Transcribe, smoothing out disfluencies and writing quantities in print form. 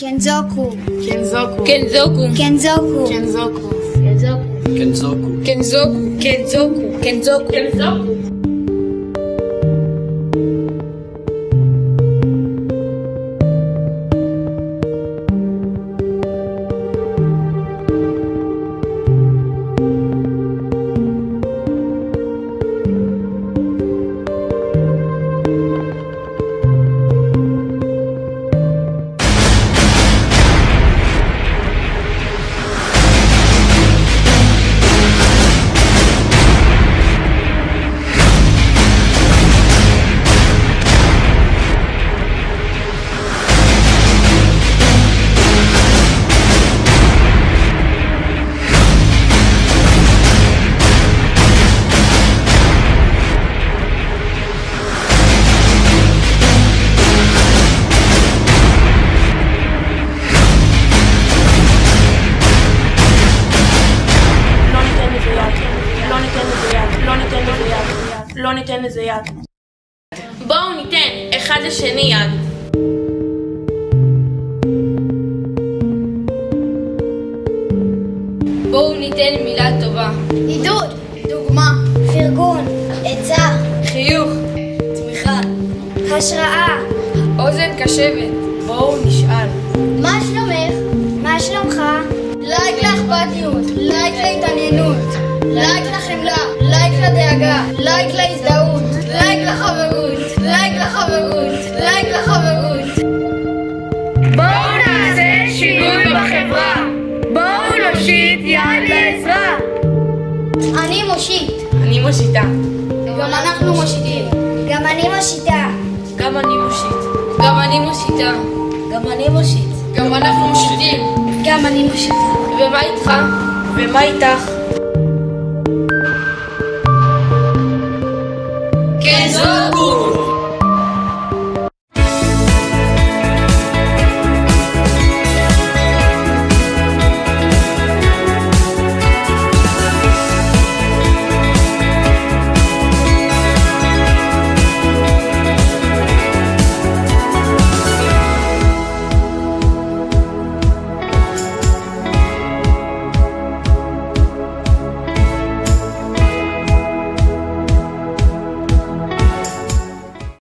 Kenzoku. Kenzoku. Kenzoku. Kenzoku. Kenzoku. Kenzoku. Kenzoku. Kenzoku. Kenzoku. Kenzoku. לא ניתן לזה יד. בואו ניתן אחד לשני יד. בואו ניתן מילה טובה. עידוד. דוגמה. פרגון. עצה. חיוך. תמיכה. השראה. אוזן קשבת. בואו נשאל. מה שלומך? מה שלומך? לייק לאכפתיות, לייק להתעניינות, לייק לחמלה, לייק לדאגה, לייק להזדהות, לייק לחברות, לייק לחברות, לייק לחברות. בואו נעשה שינוי בחברה. בואו נושיט יד לעזרה. אני מושיט. אני מושיטה. גם אנחנו מושיטים. גם אני מושיטה. גם אני מושיט. גם אני מושיטה. גם אני מושיט. גם אנחנו מושיטים. גם אני מושיטה. ומה איתך? ומה איתך? Kenzoku.